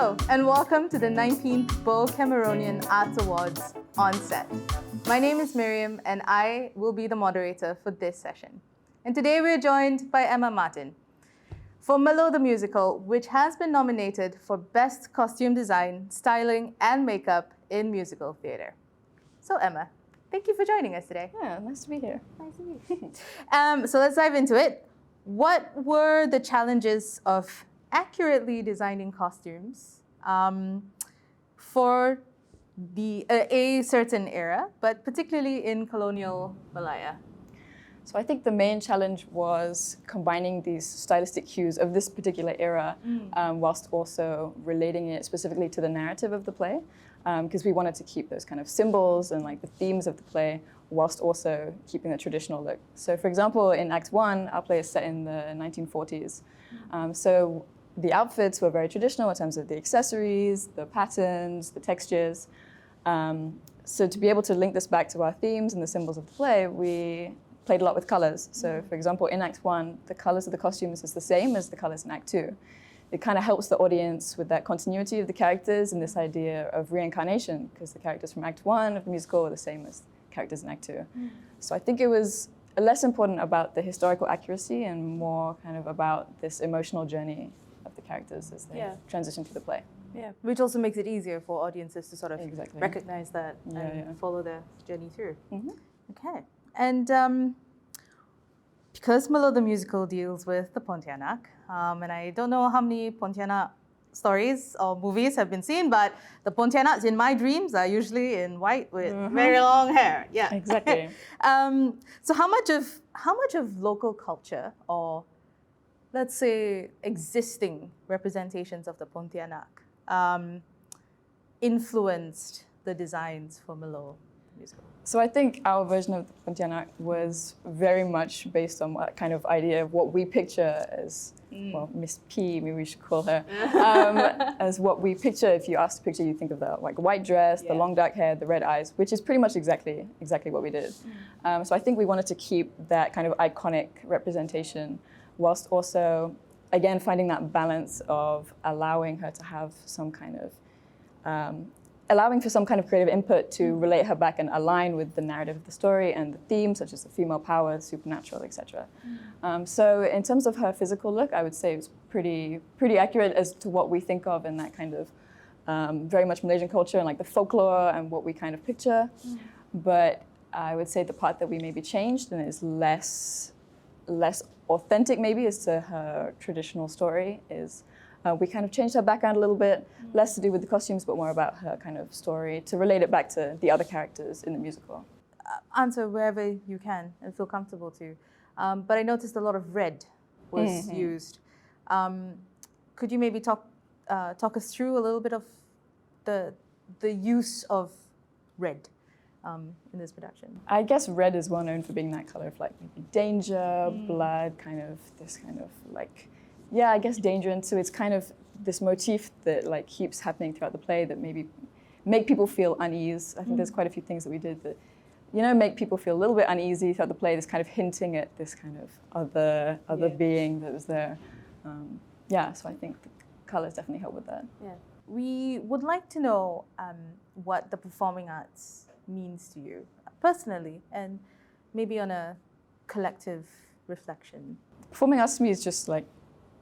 Hello, and welcome to the 19th BOH Cameronian Arts Awards on set. My name is Miriam, and I will be the moderator for this session. And today we're joined by Emma Martin for Malo the Musical, which has been nominated for Best Costume Design, Styling, and Makeup in Musical Theatre. So Emma, thank you for joining us today. Yeah, nice to be here. Nice to meet you. So let's dive into it. What were the challenges of accurately designing costumes for a certain era, but particularly in colonial Malaya? So I think the main challenge was combining these stylistic cues of this particular era whilst also relating it specifically to the narrative of the play, because we wanted to keep those kind of symbols and like the themes of the play whilst also keeping the traditional look. So for example, in Act 1, our play is set in the 1940s. So the outfits were very traditional in terms of the accessories, the patterns, the textures. So to be able to link this back to our themes and the symbols of the play, we played a lot with colors. So for example, in Act 1, the colors of the costumes is the same as the colors in Act 2. It kind of helps the audience with that continuity of the characters and this idea of reincarnation, because the characters from Act 1 of the musical are the same as characters in Act 2. So I think it was less important about the historical accuracy and more kind of about this emotional journey of the characters as they transition through the play. Yeah, which also makes it easier for audiences to sort of recognize that and follow their journey through. Okay, and because Malo the Musical deals with the Pontianak, and I don't know how many Pontianak stories or movies have been seen, but the Pontianaks in my dreams are usually in white with very long hair. Yeah, exactly. So how much of local culture, or let's say existing representations of the Pontianak, influenced the designs for Malo musical? So I think our version of the Pontianak was very much based on what kind of idea of what we picture as, well, Miss P, maybe we should call her, as what we picture. If you ask to picture, you think of the like white dress, the long dark hair, the red eyes, which is pretty much exactly what we did. So I think we wanted to keep that kind of iconic representation, whilst also, again, finding that balance of allowing her to have some kind of, allowing for some kind of creative input to relate her back and align with the narrative of the story and the themes, such as the female power, supernatural, etc. So in terms of her physical look, I would say it was pretty accurate as to what we think of in that kind of very much Malaysian culture and like the folklore and what we kind of picture. But I would say the part that we maybe changed and is less authentic maybe as to her traditional story is we kind of changed her background a little bit, less to do with the costumes, but more about her kind of story, to relate it back to the other characters in the musical. Answer wherever you can and feel comfortable to. But I noticed a lot of red was used. Could you maybe talk us through a little bit of the use of red in this production? I guess red is well known for being that color of like maybe danger, blood, kind of this kind of like, I guess danger. And so it's kind of this motif that like keeps happening throughout the play that maybe make people feel unease. I think there's quite a few things that we did that, make people feel a little bit uneasy throughout the play, this kind of hinting at this kind of other being that was there. So I think the colors definitely help with that. Yeah. We would like to know what the performing arts means to you personally and maybe on a collective reflection. Performing arts to me is just like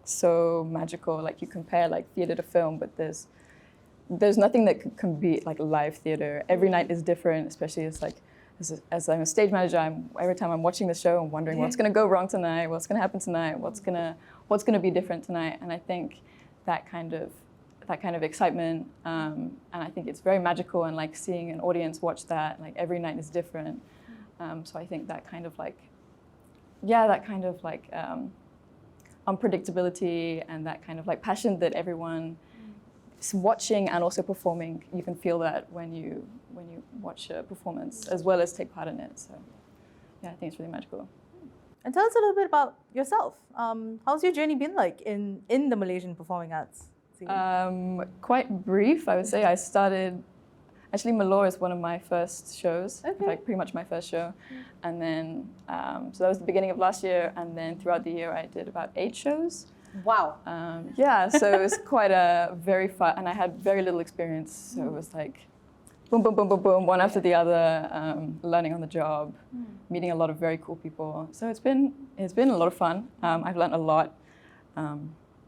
so magical. Like you compare like theatre to film, but there's nothing that can beat like live theatre. Every night is different, especially as I'm a stage manager. Every time I'm watching the show, I'm wondering what's going to go wrong tonight, what's going to happen tonight, what's going to be different tonight. And I think that kind of excitement, and I think it's very magical. And like seeing an audience watch that, like every night is different. So I think that kind of like, unpredictability and that kind of like passion that everyone is watching and also performing, you can feel that when you watch a performance as well as take part in it. So I think it's really magical. And tell us a little bit about yourself. How's your journey been like in the Malaysian performing arts scene? Quite brief, I would say. I started Actually, Malo is one of my first shows, like pretty much my first show. And then, so that was the beginning of last year. And then throughout the year, I did about 8 shows. Wow. Yeah, so it was quite a very fun, and I had very little experience, so it was like boom, boom, boom, boom, boom, one after the other, learning on the job, meeting a lot of very cool people. So it's been a lot of fun. I've learned a lot.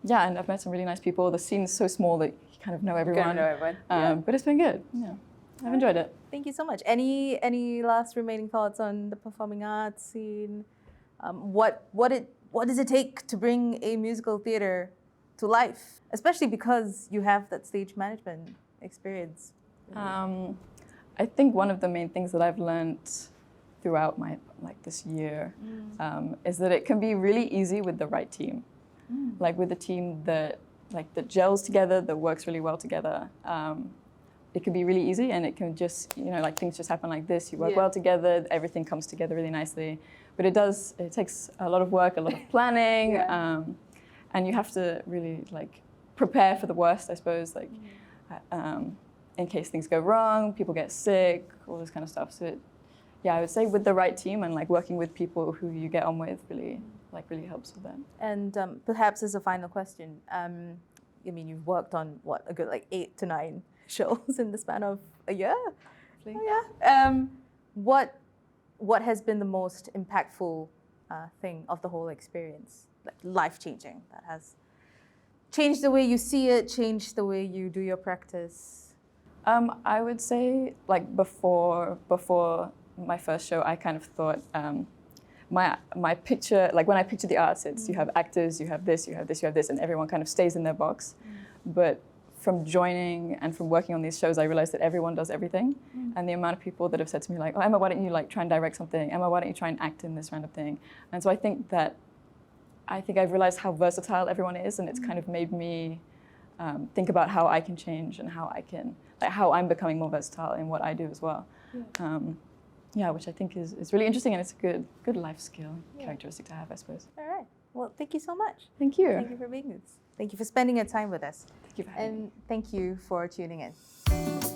Yeah, and I've met some really nice people. The scene is so small that you kind of know everyone. But it's been good. Yeah, I've enjoyed it. Thank you so much. Any last remaining thoughts on the performing arts scene? What does it take to bring a musical theater to life, especially because you have that stage management experience? I think one of the main things that I've learned throughout my this year is that it can be really easy with the right team, like with a team that gels together, that works really well together. It can be really easy, and it can just things just happen like this. You work well together, everything comes together really nicely. But it takes a lot of work, a lot of planning, and you have to really prepare for the worst, I suppose. In case things go wrong, people get sick, all this kind of stuff. So I would say with the right team and working with people who you get on with really helps with that. And perhaps as a final question, you've worked on a good 8 to 9 shows in the span of a year. What has been the most impactful thing of the whole experience, life-changing, that has changed the way you see it, changed the way you do your practice? I would say before my first show, I kind of thought my picture, when I picture the arts, it's you have actors, you have this, you have this, you have this, and everyone kind of stays in their box. But from joining and from working on these shows, I realized that everyone does everything. And the amount of people that have said to me oh, Emma, why don't you try and direct something? Emma, why don't you try and act in this random thing? And so I think I've realized how versatile everyone is, and it's kind of made me think about how I can change and how I can, how I'm becoming more versatile in what I do as well. Which I think is really interesting, and it's a good life skill characteristic to have, I suppose. All right. Well, thank you so much. Thank you. Thank you for being with us. Thank you for spending your time with us. Thank you for having me. And thank you for tuning in.